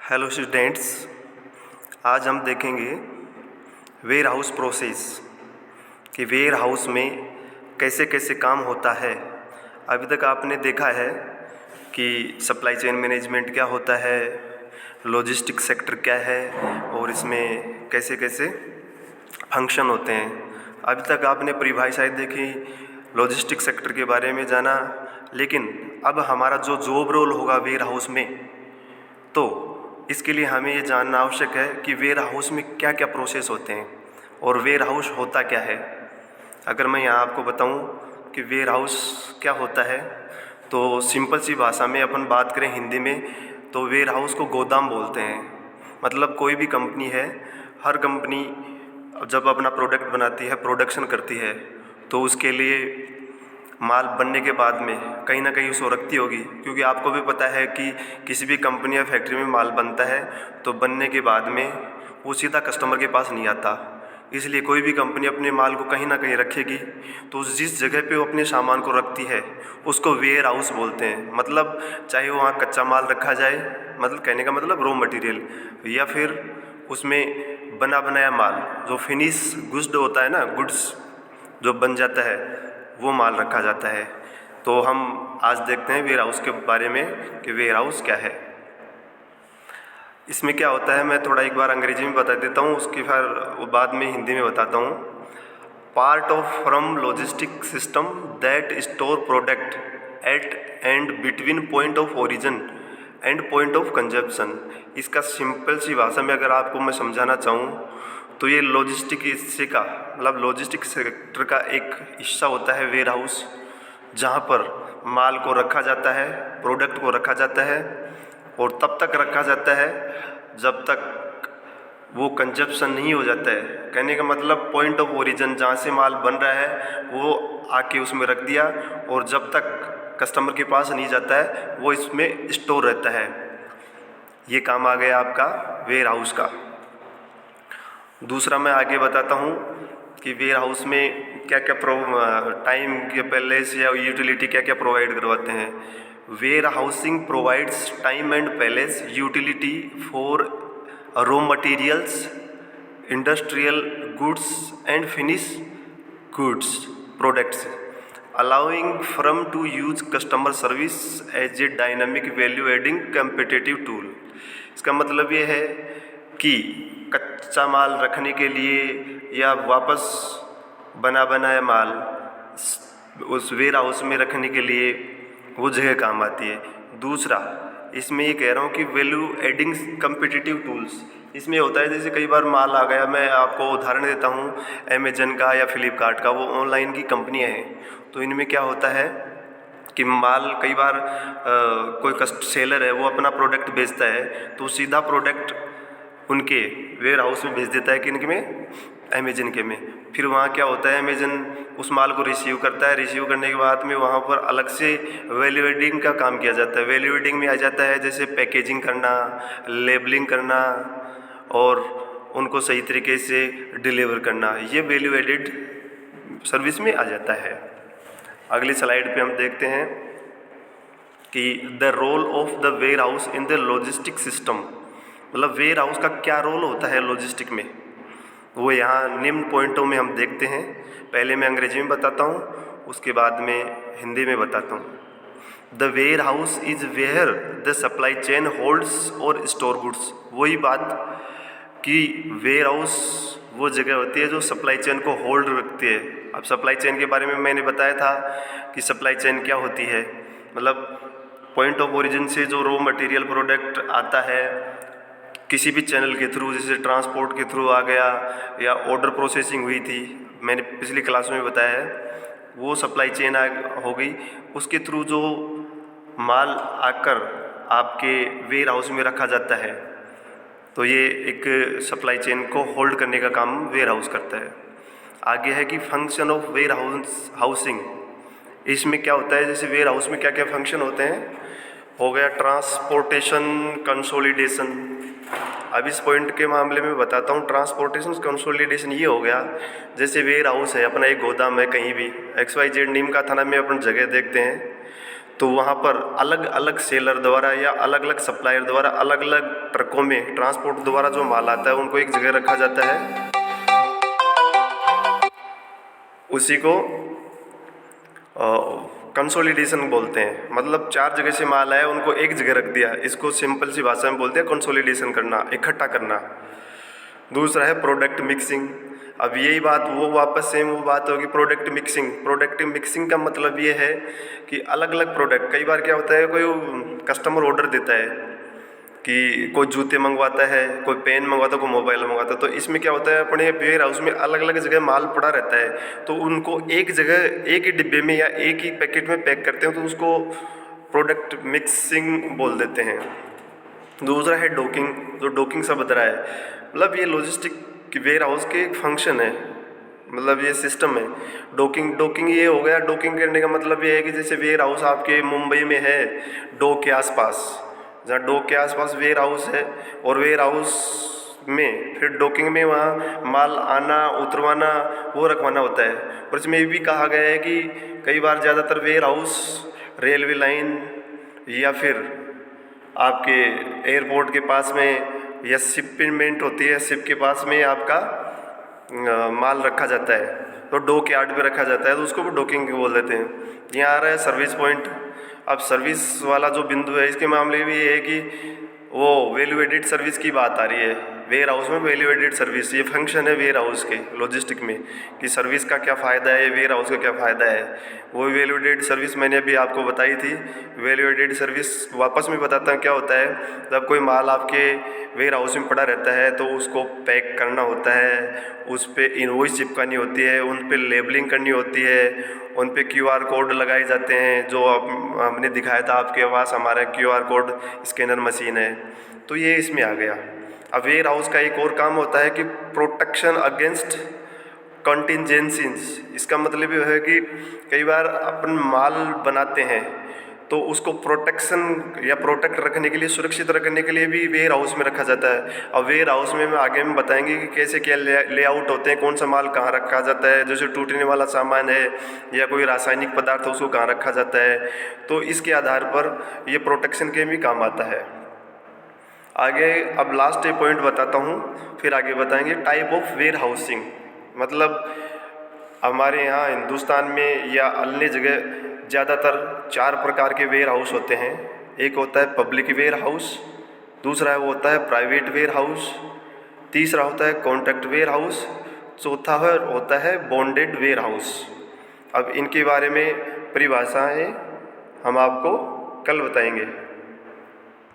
Hello students, आज हम देखेंगे वेयर हाउस प्रोसेस कि वेयर हाउस में कैसे कैसे काम होता है। अभी तक आपने देखा है कि सप्लाई चेन मैनेजमेंट क्या होता है, लॉजिस्टिक सेक्टर क्या है और इसमें कैसे कैसे फंक्शन होते हैं। अभी तक आपने परिभाषाएं देखी, लॉजिस्टिक सेक्टर के बारे में जाना, लेकिन अब हमारा जो जॉब रोल होगा वेयर हाउस में, तो इसके लिए हमें ये जानना आवश्यक है कि वेयर हाउस में क्या क्या प्रोसेस होते हैं और वेयर हाउस होता क्या है। अगर मैं यहाँ आपको बताऊँ कि वेयर हाउस क्या होता है, तो सिंपल सी भाषा में अपन बात करें हिंदी में, तो वेयर हाउस को गोदाम बोलते हैं। मतलब कोई भी कंपनी है, हर कंपनी जब अपना प्रोडक्ट बनाती है, प्रोडक्शन करती है, तो उसके लिए माल बनने के बाद में कहीं ना कहीं उसको रखती होगी, क्योंकि आपको भी पता है कि किसी भी कंपनी या फैक्ट्री में माल बनता है तो बनने के बाद में वो सीधा कस्टमर के पास नहीं आता। इसलिए कोई भी कंपनी अपने माल को कहीं ना कहीं रखेगी, तो जिस जगह पे वो अपने सामान को रखती है उसको वेयर हाउस बोलते हैं। मतलब चाहे वहाँ कच्चा माल रखा जाए, मतलब कहने का मतलब रॉ मटेरियल, या फिर उसमें बना बनाया माल जो फिनिश गुड्स होता है ना, गुड्स जो बन जाता है, वो माल रखा जाता है। तो हम आज देखते हैं वेयर हाउस के बारे में कि वेयर हाउस क्या है। इसमें क्या होता है, मैं थोड़ा एक बार अंग्रेजी में बता देता हूँ, उसके फिर बाद में हिंदी में बताता हूँ। Part of from logistic system that store product at and between point of origin and point of consumption. इसका सिंपल सी भाषा में अगर आपको मैं समझाना चाहूँ, तो ये लॉजिस्टिक हिस्से का मतलब लॉजिस्टिक सेक्टर का एक हिस्सा होता है वेयर हाउस, जहाँ पर माल को रखा जाता है, प्रोडक्ट को रखा जाता है, और तब तक रखा जाता है जब तक वो कंजप्शन नहीं हो जाता है। कहने का मतलब पॉइंट ऑफ ओरिजिन, जहाँ से माल बन रहा है वो आके उसमें रख दिया, और जब तक कस्टमर के पास नहीं जाता है वो इसमें स्टोर रहता है। ये काम आ गया आपका वेयर हाउस का। दूसरा मैं आगे बताता हूँ कि वेयर हाउस में क्या क्या टाइम के पैलेस या यूटिलिटी क्या क्या प्रोवाइड करवाते हैं। Warehousing provides time and place utility for raw materials, industrial goods and finish goods products, allowing firm to use customer service as a dynamic value adding competitive tool। इसका मतलब ये है कि कच्चा माल रखने के लिए या वापस बना बनाया माल उस वेयर हाउस में रखने के लिए वो जगह काम आती है। दूसरा, इसमें ये कह रहा हूँ कि वैल्यू एडिंग कम्पिटिटिव टूल्स, इसमें होता है जैसे कई बार माल आ गया, मैं आपको उदाहरण देता हूँ अमेजन का या फ्लिपकार्ट का, वो ऑनलाइन की कंपनियाँ हैं। तो इनमें क्या होता है कि माल कई बार कोई कस्ट सेलर है वो अपना प्रोडक्ट बेचता है, तो सीधा प्रोडक्ट उनके वेयर हाउस में भेज देता है, किनके में, अमेजन के में। फिर वहाँ क्या होता है, अमेजन उस माल को रिसीव करता है, रिसीव करने के बाद में वहाँ पर अलग से वैल्यू एडिंग का काम किया जाता है। वैल्यू एडिंग में आ जाता है जैसे पैकेजिंग करना, लेबलिंग करना और उनको सही तरीके से डिलीवर करना, ये वैल्यू एडिड सर्विस में आ जाता है। अगली स्लाइड पे हम देखते हैं कि the role of the warehouse in the logistic system, मतलब वेयर हाउस का क्या रोल होता है लॉजिस्टिक में, वो यहाँ निम्न पॉइंटों में हम देखते हैं। पहले मैं अंग्रेजी में बताता हूँ, उसके बाद में हिंदी में बताता हूँ। The warehouse is where the supply chain holds और स्टोर गुड्स। वही बात कि वेयर हाउस वो जगह होती है जो सप्लाई चेन को होल्ड रखती है। अब सप्लाई चेन के बारे में मैंने बताया था कि सप्लाई चेन क्या होती है, मतलब पॉइंट ऑफ ओरिजिन से जो रॉ मटेरियल प्रोडक्ट आता है किसी भी चैनल के थ्रू, जैसे ट्रांसपोर्ट के थ्रू आ गया या ऑर्डर प्रोसेसिंग हुई थी, मैंने पिछली क्लास में बताया है, वो सप्लाई चेन हो गई। उसके थ्रू जो माल आकर आपके वेयर हाउस में रखा जाता है, तो ये एक सप्लाई चेन को होल्ड करने का काम वेयर हाउस करता है। आगे है कि फंक्शन ऑफ वेयर हाउसिंग। इसमें क्या होता है, जैसे वेयर हाउस में क्या क्या फंक्शन होते हैं, हो गया ट्रांसपोर्टेशन, कंसोलिडेशन। अब इस पॉइंट के मामले में बताता हूँ, ट्रांसपोर्टेशन कंसोलिडेशन ये हो गया, जैसे वेयर हाउस है अपना, एक गोदाम है कहीं भी XYZ नीम का थाना में अपन जगह देखते हैं, तो वहाँ पर अलग अलग सेलर द्वारा या अलग अलग सप्लायर द्वारा अलग अलग ट्रकों में ट्रांसपोर्ट द्वारा जो माल आता है उनको एक जगह रखा जाता है। उसी को कंसोलिडेशन बोलते हैं। मतलब 4 जगह से माल आया उनको एक जगह रख दिया, इसको सिंपल सी भाषा में बोलते हैं कंसोलिडेशन करना, इकट्ठा करना। दूसरा है प्रोडक्ट मिक्सिंग। अब यही बात वो वापस सेम वो बात होगी प्रोडक्ट मिक्सिंग। प्रोडक्ट मिक्सिंग का मतलब ये है कि अलग अलग प्रोडक्ट, कई बार क्या होता है कोई कस्टमर ऑर्डर देता है कि कोई जूते मंगवाता है, कोई पेन मंगवाता है, कोई मोबाइल मंगवाता है, तो इसमें क्या होता है अपने वेयर हाउस में अलग अलग जगह माल पड़ा रहता है, तो उनको एक जगह एक ही डिब्बे में या एक ही पैकेट में पैक करते हैं, तो उसको प्रोडक्ट मिक्सिंग बोल देते हैं। दूसरा है डॉकिंग, जो डॉकिंग से बता रहा है, मतलब ये लॉजिस्टिक वेयर हाउस के एक फंक्शन है, मतलब ये सिस्टम है। डॉकिंग ये हो गया। डॉकिंग करने का मतलब ये है कि जैसे वेयर हाउस आपके मुंबई में है डॉक के आसपास, जहाँ डॉक के आसपास वेयर हाउस है, और वेयर हाउस में फिर डॉकिंग में वहाँ माल आना उतरवाना वो रखवाना होता है। और इसमें ये भी कहा गया है कि कई बार ज़्यादातर वेयर हाउस रेलवे लाइन या फिर आपके एयरपोर्ट के पास में या शिपमेंट होती है, शिप के पास में आपका माल रखा जाता है, तो डॉक यार्ड पे रखा जाता है, तो उसको भी डॉकिंग बोल देते हैं। यहाँ आ रहा है सर्विस पॉइंट। अब सर्विस वाला जो बिंदु है इसके मामले में ये है कि वो वैल्यू एडेड सर्विस की बात आ रही है। वेयर हाउस में वैल्यू एडेड सर्विस, ये फंक्शन है वेयर हाउस के लॉजिस्टिक में कि सर्विस का क्या फ़ायदा है, वेयर हाउस का क्या फ़ायदा है। वो वैल्यू एडेड सर्विस मैंने अभी आपको बताई थी। वैल्यू एडेड सर्विस वापस में बताता हूँ क्या होता है। जब कोई माल आपके वेयर हाउस में पड़ा रहता है तो उसको पैक करना होता है, उस पर इनवॉइस चिपकानी होती है, उन पर लेबलिंग करनी होती है, उन पे QR कोड लगाए जाते हैं, जो हमने दिखाया था आपके पास हमारा QR कोड स्कैनर मशीन है, तो ये इसमें आ गया। अब वेयर हाउस का एक और काम होता है कि प्रोटेक्शन अगेंस्ट कंटिजेंसीज। इसका मतलब ये है कि कई बार अपन माल बनाते हैं तो उसको प्रोटेक्शन या प्रोटेक्ट रखने के लिए, सुरक्षित रखने के लिए भी वेयर हाउस में रखा जाता है। अब वेयर हाउस में आगे में बताएंगे कि कैसे क्या लेआउट होते हैं, कौन सा माल कहाँ रखा जाता है, जैसे टूटने वाला सामान है या कोई रासायनिक पदार्थ उसको कहाँ रखा जाता है, तो इसके आधार पर ये प्रोटेक्शन के भी काम आता है। आगे अब लास्ट पॉइंट बताता हूँ, फिर आगे बताएंगे टाइप ऑफ वेयर हाउसिंग। मतलब हमारे यहाँ हिंदुस्तान में या अन्य जगह ज़्यादातर 4 प्रकार के वेयर हाउस होते हैं। एक होता है पब्लिक वेयर हाउस, दूसरा वो होता है प्राइवेट वेयर हाउस, तीसरा होता है कॉन्ट्रैक्ट वेयर हाउस, चौथा होता है बॉन्डेड वेयर हाउस। अब इनके बारे में परिभाषाएँ हम आपको कल बताएंगे।